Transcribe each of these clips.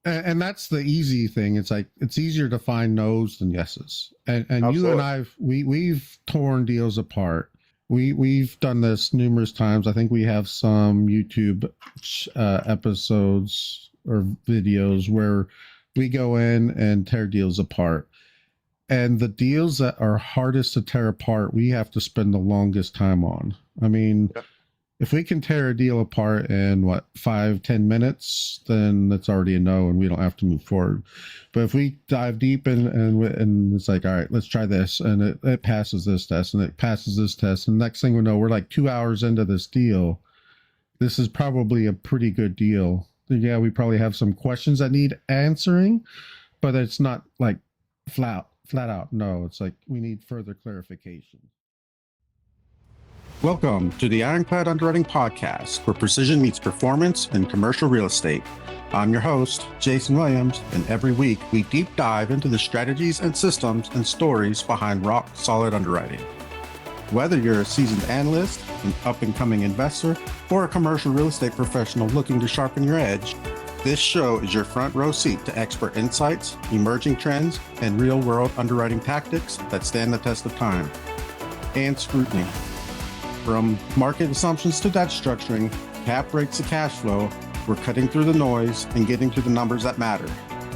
And that's the easy thing. It's like it's easier to find no's than yeses. And you and Absolutely. we've torn deals apart. We've done this numerous times. I think we have some YouTube episodes or videos where we go in and tear deals apart. And the deals that are hardest to tear apart, we have to spend the longest time on. I mean, Yep. if we can tear a deal apart in what 5-10 minutes, then that's already a no, and we don't have to move forward. But if we dive deep and it's like, all right, let's try this, and it passes this test, and it passes this test, and next thing we know, we're like 2 hours into this deal. This is probably a pretty good deal. Yeah, we probably have some questions that need answering, but it's not like flat out no. It's like we need further clarification. Welcome to the Ironclad Underwriting Podcast, where precision meets performance in commercial real estate. I'm your host, Jason Williams, and every week we deep dive into the strategies and systems and stories behind rock-solid underwriting. Whether you're a seasoned analyst, an up-and-coming investor, or a commercial real estate professional looking to sharpen your edge, this show is your front row seat to expert insights, emerging trends, and real-world underwriting tactics that stand the test of time and scrutiny. From market assumptions to debt structuring, cap rates to cash flow, we're cutting through the noise and getting to the numbers that matter.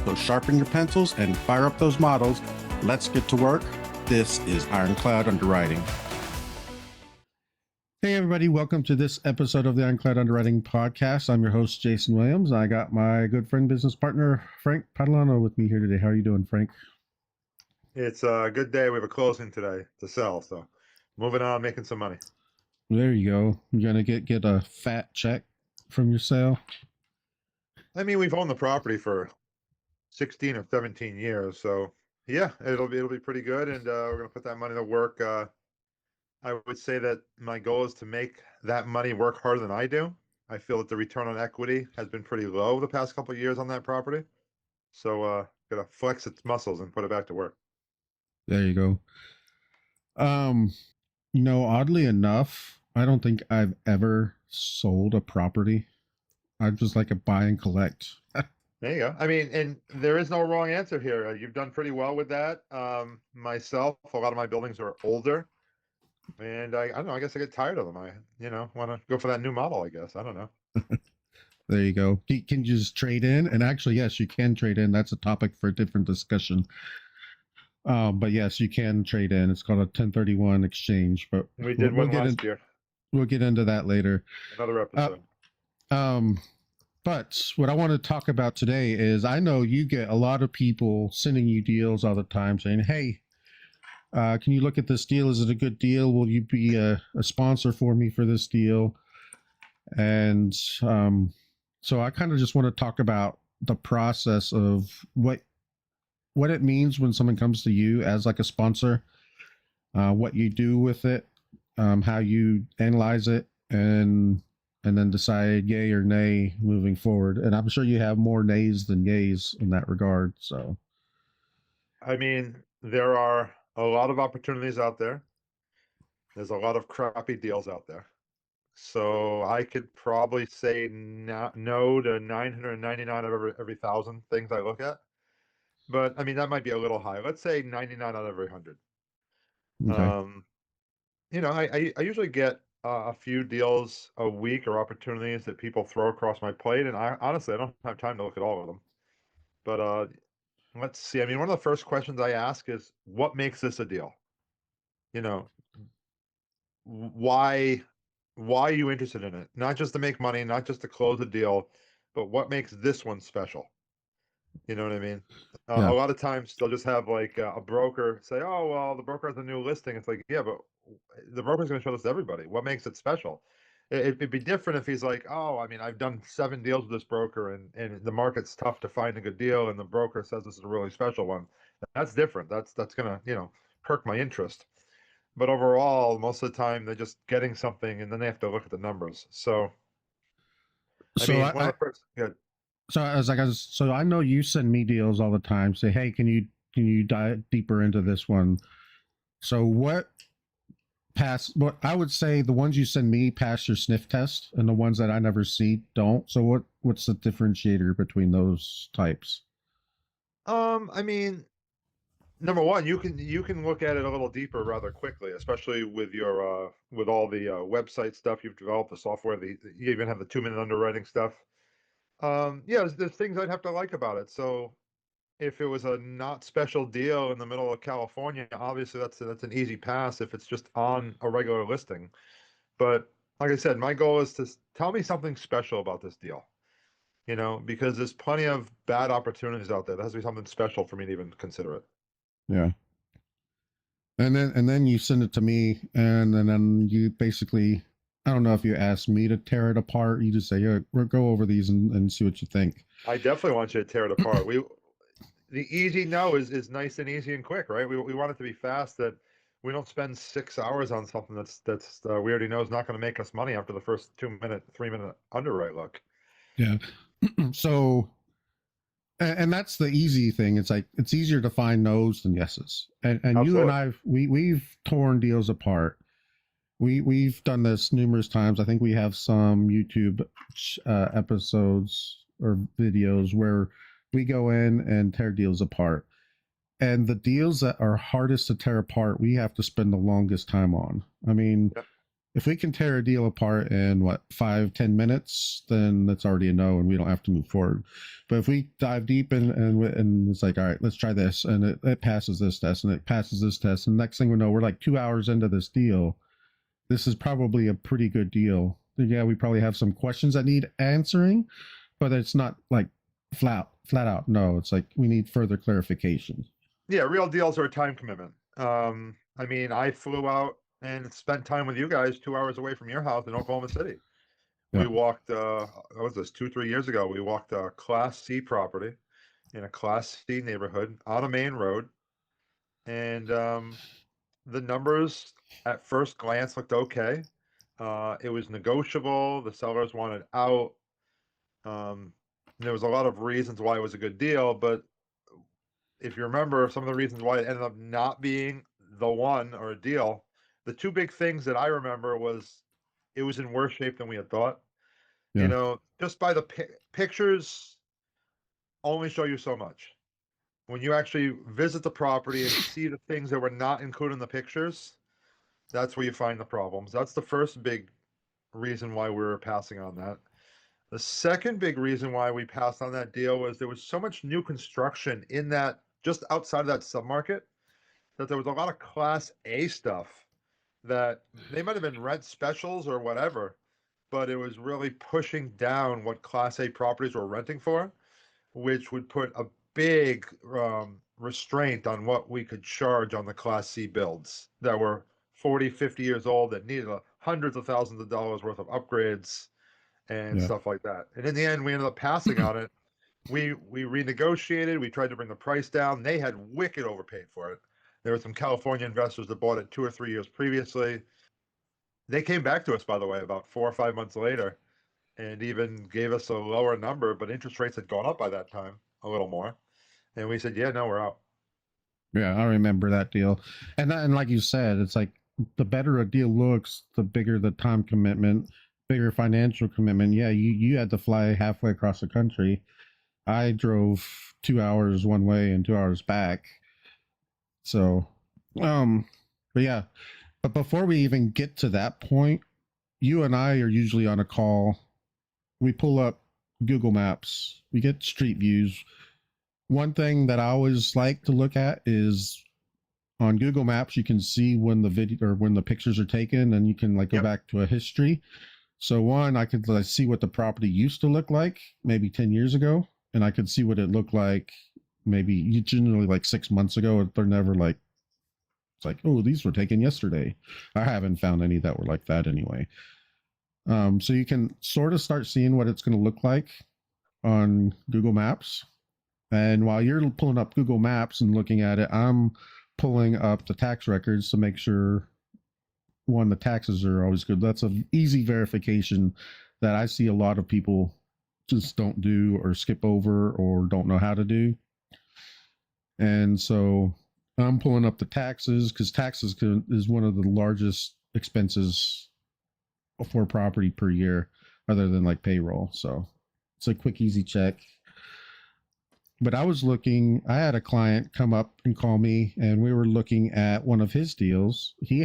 So sharpen your pencils and fire up those models. Let's get to work. This is Ironclad Underwriting. Hey everybody, welcome to this episode of the Ironclad Underwriting Podcast. I'm your host, Jason Williams. I got my good friend, business partner, Frank Patalano with me here today. How are you doing, Frank? It's a good day. We have a closing today to sell. So moving on, making some money. There you go. You're gonna get a fat check from your sale. I mean, we've owned the property for 16 or 17 years. So yeah, it'll be pretty good. And we're going to put that money to work. I would say that my goal is to make that money work harder than I do. I feel that the return on equity has been pretty low the past couple of years on that property. So got to flex its muscles and put it back to work. There you go. Oddly enough, I don't think I've ever sold a property. I just like a buy and collect. There you go. I mean, and there is no wrong answer here. You've done pretty well with that. Myself, a lot of my buildings are older, and I don't know. I guess I get tired of them. I want to go for that new model. I guess I don't know. There you go. Can you just trade in? And actually, yes, you can trade in. That's a topic for a different discussion. But yes, you can trade in. It's called a 1031 exchange. But We did one last year. We'll get into that later. Another episode. But what I want to talk about today is I know you get a lot of people sending you deals all the time saying, hey, can you look at this deal? Is it a good deal? Will you be a sponsor for me for this deal? And so I kind of just want to talk about the process of what it means when someone comes to you as like a sponsor, what you do with it, how you analyze it, and then decide yay or nay moving forward. And I'm sure you have more nays than yays in that regard. So, I mean, there are a lot of opportunities out there. There's a lot of crappy deals out there. So I could probably say no to 999 of every 1,000 things I look at. But I mean, that might be a little high. Let's say 99 out of every 100. okay. I usually get a few deals a week or opportunities that people throw across my plate, and I honestly I don't have time to look at all of them. But let's see. I mean, one of the first questions I ask is, what makes this a deal? You know, why are you interested in it? Not just to make money, not just to close a deal, but what makes this one special? You know what I mean? A Yeah. lot of times they'll just have like a broker say, "Oh, well, the broker has a new listing." It's like, yeah, but the broker's going to show this to everybody. What makes it special? It'd be different if he's like, "Oh, I mean, I've done 7 deals with this broker, and the market's tough to find a good deal, and the broker says this is a really special one." That's different. That's gonna perk my interest. But overall, most of the time they're just getting something, and then they have to look at the numbers. So, I So mean, I, one of I the first, yeah, so so I know you send me deals all the time. Say, hey, can you dive deeper into this one? So what pass. But I would say the ones you send me pass your sniff test, and the ones that I never see don't. So what's the differentiator between those types? I mean, number one, you can look at it a little deeper rather quickly, especially with your with all the website stuff you've developed, the software, you even have the 2-minute underwriting stuff. Yeah, there's things I'd have to like about it. So if it was a not special deal in the middle of California, obviously that's an easy pass if it's just on a regular listing. But like I said, my goal is to tell me something special about this deal, because there's plenty of bad opportunities out there. There has to be something special for me to even consider it. Yeah. And then you send it to me, and then you basically, I don't know if you ask me to tear it apart. You just say, yeah, we'll go over these and see what you think. I definitely want you to tear it apart. The easy no is nice and easy and quick, right? We want it to be fast, that we don't spend 6 hours on something that's we already know is not going to make us money after the first 2-minute, 3-minute underwrite look. Yeah. So, and that's the easy thing. It's like it's easier to find no's than yeses. And you and Absolutely. we've torn deals apart. We've done this numerous times. I think we have some YouTube episodes or videos where we go in and tear deals apart. And the deals that are hardest to tear apart, we have to spend the longest time on. I mean, Yep. if we can tear a deal apart in 5-10 minutes, then that's already a no, and we don't have to move forward. But if we dive deep and it's like, all right, let's try this, and it passes this test, and it passes this test, and next thing we know, we're like 2 hours into this deal. This is probably a pretty good deal. Yeah, we probably have some questions that need answering, but it's not like flat out no. It's like we need further clarification. Yeah, real deals are a time commitment. I mean, I flew out and spent time with you guys 2 hours away from your house in Oklahoma City. Yeah, We walked, what was this, 2, 3 years ago? We walked a Class C property in a Class C neighborhood on a main road. And the numbers at first glance looked okay. It was negotiable. The sellers wanted out. There was a lot of reasons why it was a good deal, but if you remember some of the reasons why it ended up not being the one or a deal, the two big things that I remember was it was in worse shape than we had thought. yeah, Just by the pictures only show you so much. When you actually visit the property and see the things that were not included in the pictures, that's where you find the problems. That's the first big reason why we were passing on that. The second big reason why we passed on that deal was there was so much new construction in that, just outside of that submarket, that there was a lot of Class A stuff that they might have been rent specials or whatever, but it was really pushing down what Class A properties were renting for, which would put a big restraint on what we could charge on the Class C builds that were 40, 50 years old that needed hundreds of thousands of dollars worth of upgrades and yeah, stuff like that. And in the end, we ended up passing on it. We renegotiated. We tried to bring the price down. They had wicked overpaid for it. There were some California investors that bought it 2 or 3 years previously. They came back to us, by the way, about 4 or 5 months later, and even gave us a lower number. But interest rates had gone up by that time a little more, and we said, "Yeah, no, we're out." yeah. I remember that deal, and like you said, it's like the better a deal looks, the bigger the time commitment, bigger financial commitment. Yeah, you had to fly halfway across the country. I drove 2 hours one way and 2 hours back. So, um, but yeah, but before we even get to that point, you and I are usually on a call. We pull up Google Maps, we get street views. One thing that I always like to look at is on Google Maps, you can see when the video or when the pictures are taken, and you can like go Yep. back to a history. So one, I could like, see what the property used to look like maybe 10 years ago, and I could see what it looked like maybe generally like 6 months ago. They're never like, it's like, oh, these were taken yesterday. I haven't found any that were like that anyway. So you can sort of start seeing what it's going to look like on Google Maps. And while you're pulling up Google Maps and looking at it, I'm pulling up the tax records to make sure one, the taxes are always good. That's an easy verification that I see a lot of people just don't do or skip over or don't know how to do. And so I'm pulling up the taxes because taxes is one of the largest expenses for property per year other than like payroll. So it's a quick, easy check. But I had a client come up and call me, and we were looking at one of his deals. He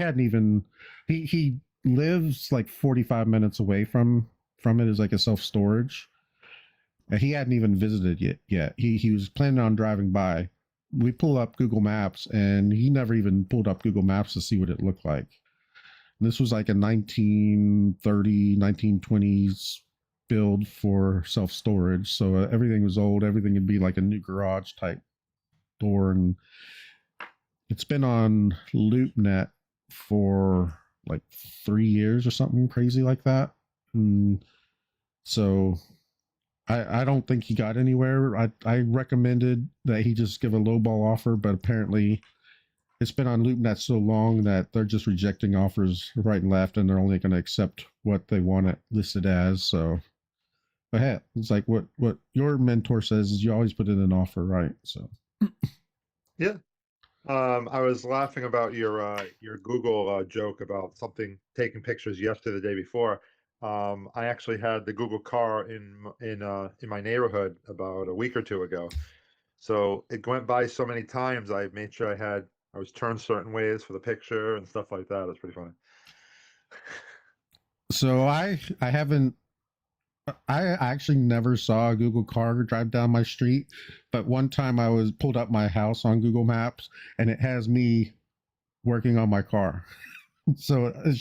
lives like 45 minutes away from it as like a self-storage. And he hadn't even visited it yet. He was planning on driving by. We pull up Google Maps, and he never even pulled up Google Maps to see what it looked like. And this was like a 1930, 1920s build for self-storage. So everything was old. Everything would be like a new garage type door. And it's been on LoopNet for like 3 years or something crazy like that. And so I don't think he got anywhere. I recommended that he just give a lowball offer, but apparently it's been on LoopNet so long that they're just rejecting offers right and left, and they're only going to accept what they want it listed as. So, but hey, it's like what your mentor says is you always put in an offer, right? So, Yeah. I was laughing about your Google joke about something taking pictures yesterday, the day before. I actually had the Google car in my neighborhood about a week or two ago. So it went by so many times. I made sure I was turned certain ways for the picture and stuff like that. It's pretty funny. so I actually never saw a Google car drive down my street, but one time I was pulled up my house on Google Maps, and it has me working on my car. So it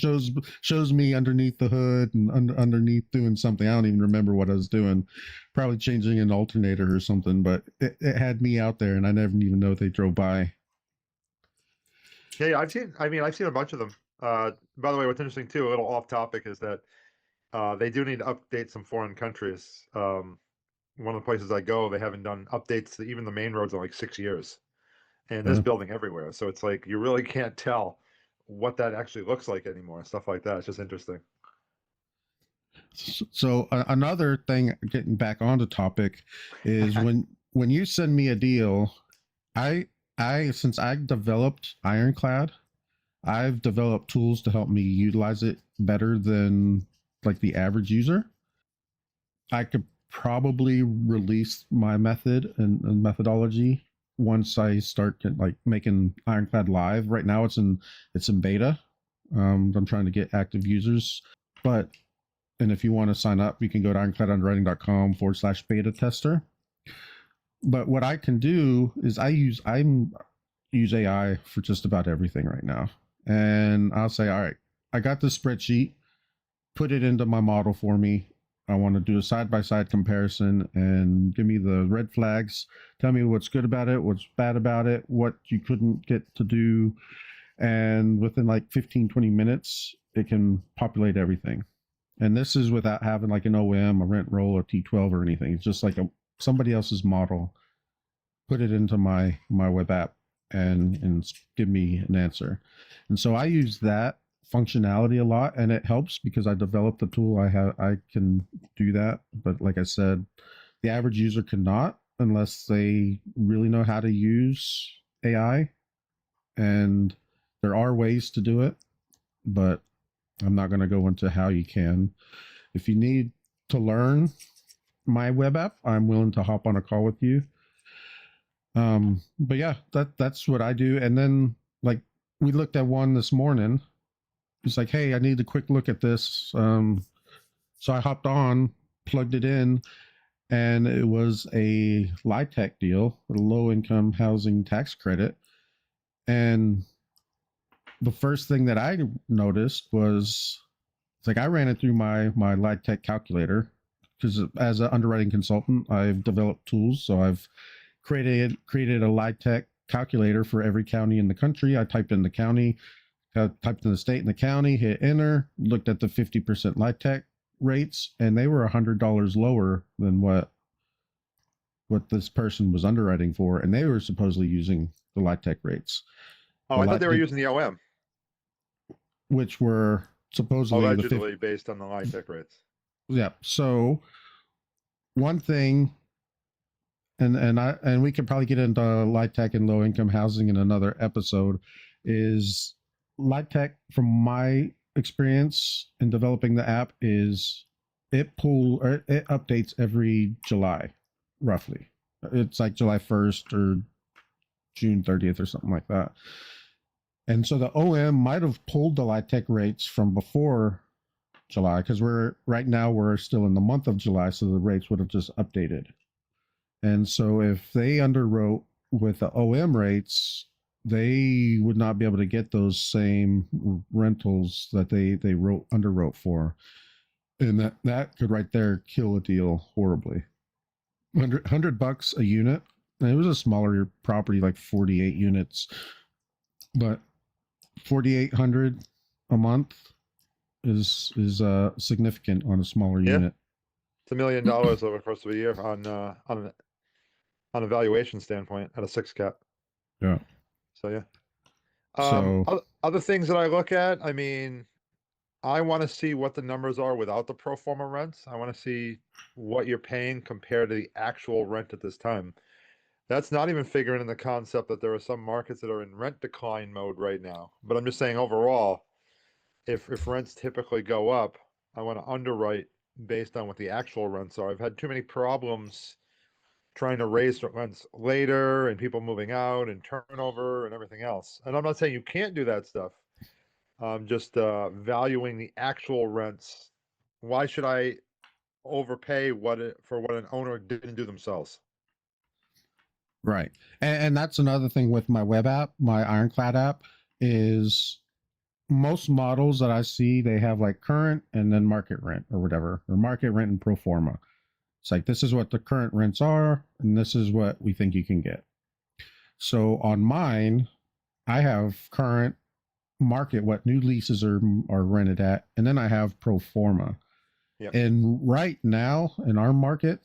shows me underneath the hood and underneath doing something. I don't even remember what I was doing, probably changing an alternator or something, but it had me out there, and I never even know they drove by. Yeah, I've seen a bunch of them. By the way, what's interesting too, a little off topic, is that they do need to update some foreign countries. One of the places I go, they haven't done updates to even the main roads in like 6 years. And there's building everywhere. So it's like you really can't tell what that actually looks like anymore and stuff like that. It's just interesting. So another thing, getting back on the topic, is when you send me a deal, I since I developed Ironclad, I've developed tools to help me utilize it better than like the average user. I could probably release my method and methodology once I start like making Ironclad live. Right now it's in beta. I'm trying to get active users, and if you want to sign up, you can go to ironcladunderwriting.com/beta tester. But what I can do is I use AI for just about everything right now. And I'll say, all right, I got this spreadsheet, put it into my model for me. I want to do a side-by-side comparison and give me the red flags. Tell me what's good about it, what's bad about it, what you couldn't get to do. And within like 15, 20 minutes, it can populate everything. And this is without having like an OM, a rent roll, or T12 or anything. It's just like somebody else's model. Put it into my web app and give me an answer. And so I use that functionality a lot, and it helps because I developed the tool. I can do that, but like I said, the average user cannot unless they really know how to use AI. And there are ways to do it, but I'm not going to go into how you can. If you need to learn my web app, I'm willing to hop on a call with you. But yeah, that's what I do. And then like we looked at one this morning. It's like, hey, I need a quick look at this. So I hopped on, plugged it in, and it was a LIHTC deal, a low income housing tax credit. And the first thing that I noticed was, it's like I ran it through my LIHTC calculator, because as an underwriting consultant, I've developed tools. So I've created a LIHTC calculator for every county in the country. I typed in the county, typed in the state and the county, hit enter, looked at the 50% LIHTC rates, and they were $100 lower than what this person was underwriting for, and they were supposedly using the LIHTC rates. Oh, I thought they were using the OM, which were supposedly allegedly based on the LIHTC rates. Yeah. So one thing, and we could probably get into LIHTC and low income housing in another episode, is LIHTC, from my experience in developing the app is it updates every July, roughly. It's like July 1st or June 30th or something like that. And so the OM might have pulled the LIHTC rates from before July, because we're still in the month of July, so the rates would have just updated. And so if they underwrote with the OM rates, they would not be able to get those same rentals that they underwrote for. And that could right there kill a deal horribly. $100 a unit. And it was a smaller property, like 48 units, but 4,800 a month is significant on a smaller unit. It's $1 million over the course of a year on a valuation standpoint at a 6 cap. Yeah. So yeah. So Other things that I look at, I mean, I want to see what the numbers are without the pro forma rents. I want to see what you're paying compared to the actual rent at this time. That's not even figuring in the concept that there are some markets that are in rent decline mode right now. But I'm just saying overall, if rents typically go up, I want to underwrite based on what the actual rents are. I've had too many problems trying to raise rents later and people moving out and turnover and everything else. And I'm not saying you can't do that stuff. Just valuing the actual rents. Why should I overpay for what an owner didn't do themselves? right. And that's another thing with my web app, my Ironclad app, is most models that I see, they have like current and then market rent or whatever, or market rent and pro forma. It's like, this is what the current rents are, and this is what we think you can get. So on mine, I have current market, what new leases are rented at, and then I have pro forma. Yep. And right now in our market,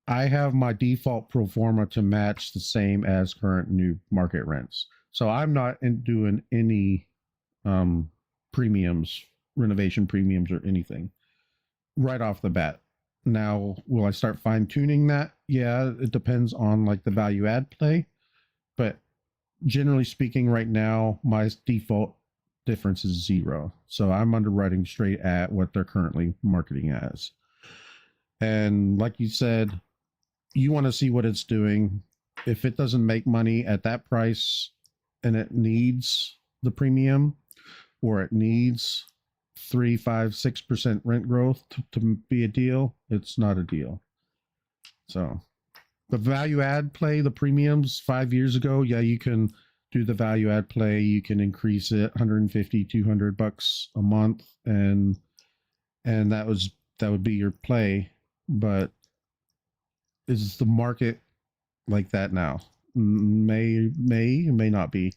I have my default pro forma to match the same as current new market rents. So I'm not doing any premiums, renovation premiums or anything right off the bat. Now, will I start fine tuning that? Yeah, it depends on like the value add play. But generally speaking, right now, my default difference is 0. So I'm underwriting straight at what they're currently marketing as. And like you said, you want to see what it's doing. If it doesn't make money at that price and it needs the premium, or it needs 3, 5, 6% rent growth to be a deal, it's not a deal. So the value add play, the premiums 5 years ago, yeah, you can do the value add play. You can increase it $150, $200 a month, and that would be your play. But is the market like that now? May not be.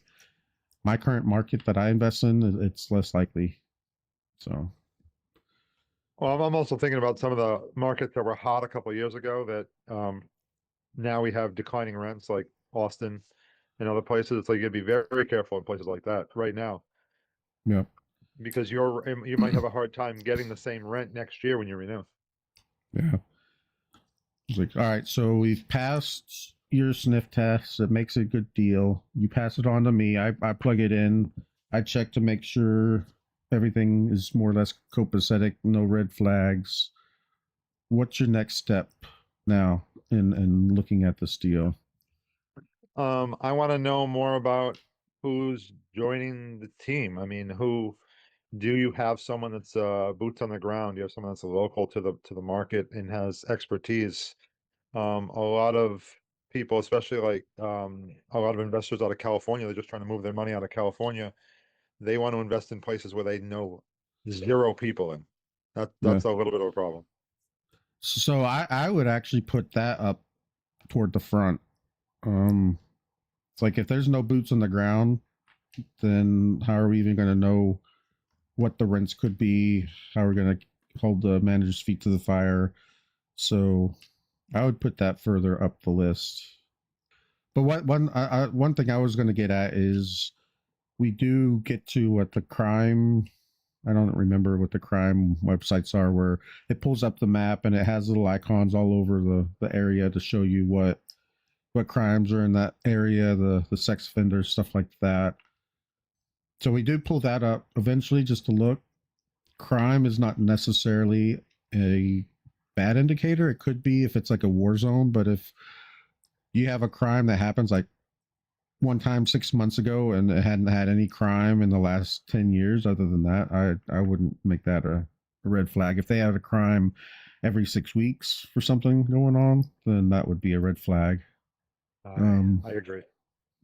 My current market that I invest in, it's less likely. So, well, I'm also thinking about some of the markets that were hot a couple of years ago that now we have declining rents, like Austin and other places. It's like you gotta be very, very careful in places like that right now. yeah. Because you might have a hard time getting the same rent next year when you renew. Yeah. It's like, all right, so we've passed your sniff test. It makes a good deal. You pass it on to me. I plug it in. I check to make sure everything is more or less copacetic, no red flags. What's your next step now in looking at this deal? I want to know more about who's joining the team. I mean, do you have someone that's boots on the ground? Do you have someone that's local to the market and has expertise? A lot of people, especially like a lot of investors out of California, they're just trying to move their money out of California. They want to invest in places where they know 0 people in. That's a little bit of a problem. So I would actually put that up toward the front. It's like, if there's no boots on the ground, then how are we even going to know what the rents could be? How are we going to hold the manager's feet to the fire? So I would put that further up the list. But one thing I was going to get at is, we do get to what the crime, I don't remember what the crime websites are, where it pulls up the map and it has little icons all over the area to show you what crimes are in that area, the sex offenders, stuff like that. So we do pull that up eventually just to look. crime is not necessarily a bad indicator. It could be if it's like a war zone, but if you have a crime that happens like one time 6 months ago and it hadn't had any crime in the last 10 years, other than that, I wouldn't make that a red flag. If they had a crime every 6 weeks for something going on, then that would be a red flag. I agree.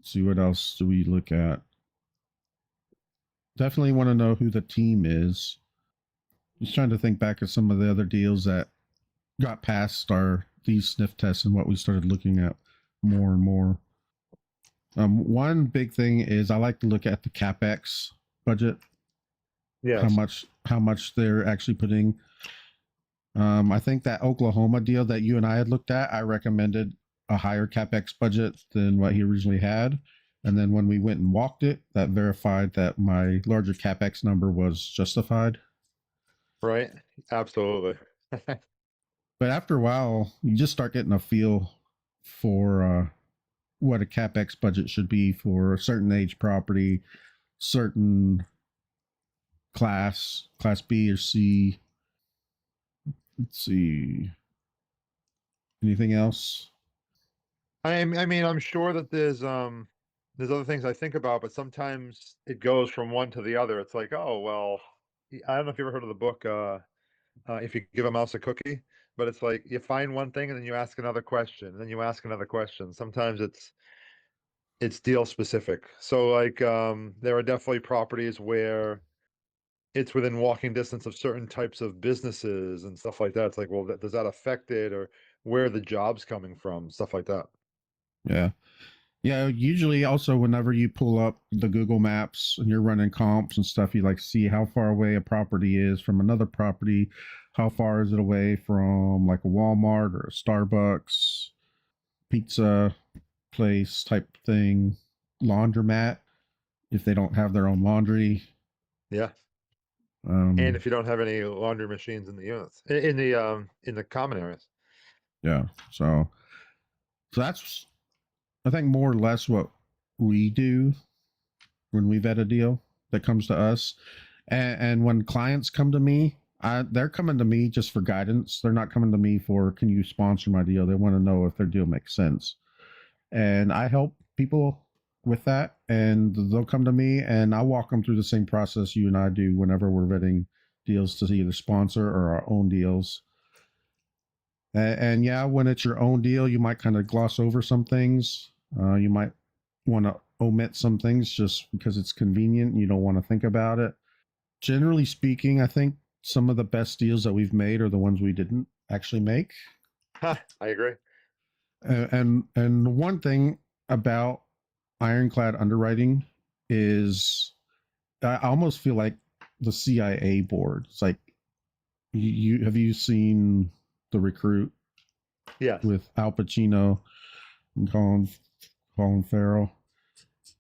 See, what else do we look at? Definitely want to know who the team is. Just trying to think back at some of the other deals that got past these sniff tests and what we started looking at more and more. One big thing is I like to look at the capex budget. Yeah. How much they're actually putting. I think that Oklahoma deal that you and I had looked at, I recommended a higher capex budget than what he originally had. And then when we went and walked it, that verified that my larger capex number was justified. Right. Absolutely. But after a while, you just start getting a feel for what a capex budget should be for a certain age property, certain class B or C. Let's see. Anything else? I mean, I'm sure that there's other things I think about, but sometimes it goes from one to the other. It's like, oh well, I don't know if you ever heard of the book If You Give a Mouse a Cookie, but it's like you find one thing and then you ask another question, and then you ask another question. Sometimes it's deal specific. So like there are definitely properties where it's within walking distance of certain types of businesses and stuff like that. It's like, well, does that affect it, or where are the jobs coming from? Stuff like that. Yeah. Yeah, usually also whenever you pull up the Google Maps and you're running comps and stuff, you like see how far away a property is from another property. How far is it away from like a Walmart or a Starbucks, pizza place type thing, laundromat, if they don't have their own laundry. Yeah. And if you don't have any laundry machines in the units, in the common areas. Yeah. So that's, I think, more or less what we do when we vet a deal that comes to us. And when clients come to me, they're coming to me just for guidance. They're not coming to me for, can you sponsor my deal? They want to know if their deal makes sense. And I help people with that, and they'll come to me and I walk them through the same process you and I do whenever we're vetting deals to either sponsor or our own deals. And yeah, when it's your own deal, you might kind of gloss over some things. You might want to omit some things just because it's convenient and you don't want to think about it. Generally speaking, I think some of the best deals that we've made are the ones we didn't actually make. I agree. And one thing about Ironclad Underwriting is I almost feel like the CIA board. It's like, you have you seen The Recruit? Yes. With Al Pacino and Colin Farrell.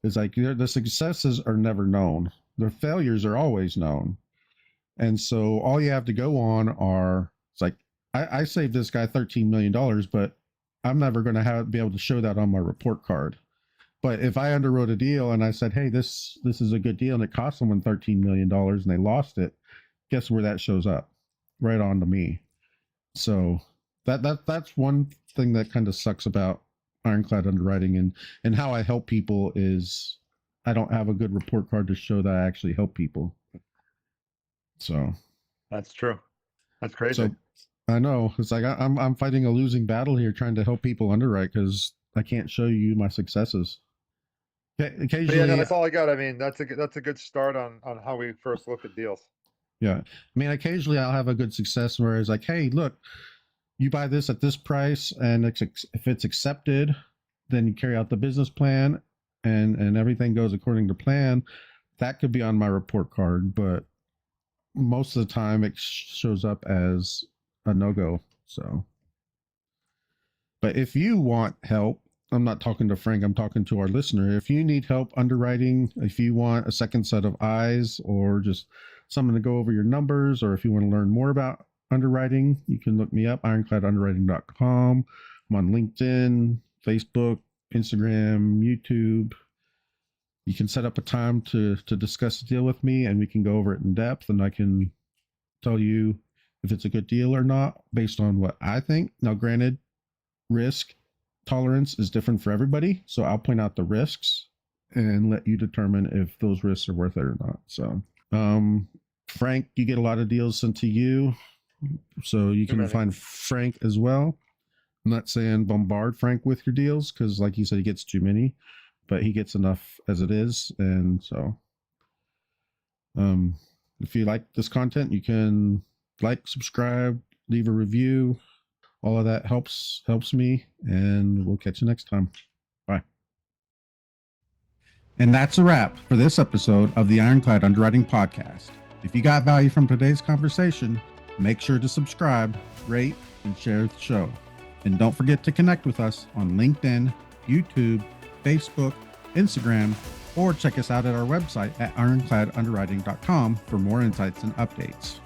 It's like the successes are never known. Their failures are always known. And so all you have to go on are, it's like, I saved this guy $13 million, but I'm never going to be able to show that on my report card. But if I underwrote a deal and I said, hey, this is a good deal and it cost someone $13 million and they lost it, guess where that shows up? Right on to me. So that's one thing that kind of sucks about Ironclad Underwriting and how I help people is I don't have a good report card to show that I actually help people. So that's true. That's crazy. So I know it's like I'm fighting a losing battle here trying to help people underwrite because I can't show you my successes. Occasionally, but yeah, no, that's all I got. I mean, that's a good start on how we first look at deals. Yeah, I mean, occasionally I'll have a good success where it's like, hey, look, you buy this at this price, and if it's accepted, then you carry out the business plan, and everything goes according to plan. That could be on my report card, but most of the time it shows up as a no-go. So, but if you want help, I'm not talking to Frank, I'm talking to our listener. If you need help underwriting, if you want a second set of eyes or just someone to go over your numbers, or if you want to learn more about underwriting, you can look me up, ironcladunderwriting.com. I'm on LinkedIn, Facebook, Instagram, YouTube. You can set up a time to discuss a deal with me and we can go over it in depth, and I can tell you if it's a good deal or not based on what I think. Now, granted, risk tolerance is different for everybody. So I'll point out the risks and let you determine if those risks are worth it or not. So, Frank, you get a lot of deals sent to you. So you can find Frank as well. I'm not saying bombard Frank with your deals because, like you said, he gets too many, but he gets enough as it is. And so, if you like this content, you can like, subscribe, leave a review. All of that helps me, and we'll catch you next time. Bye. And that's a wrap for this episode of the Ironclad Underwriting Podcast. If you got value from today's conversation, make sure to subscribe, rate, and share the show. And don't forget to connect with us on LinkedIn, YouTube, Facebook, Instagram, or check us out at our website at ironcladunderwriting.com for more insights and updates.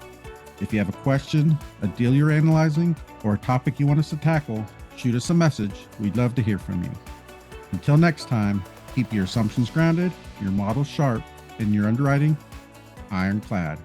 If you have a question, a deal you're analyzing, or a topic you want us to tackle, shoot us a message. We'd love to hear from you. Until next time, keep your assumptions grounded, your models sharp, and your underwriting ironclad.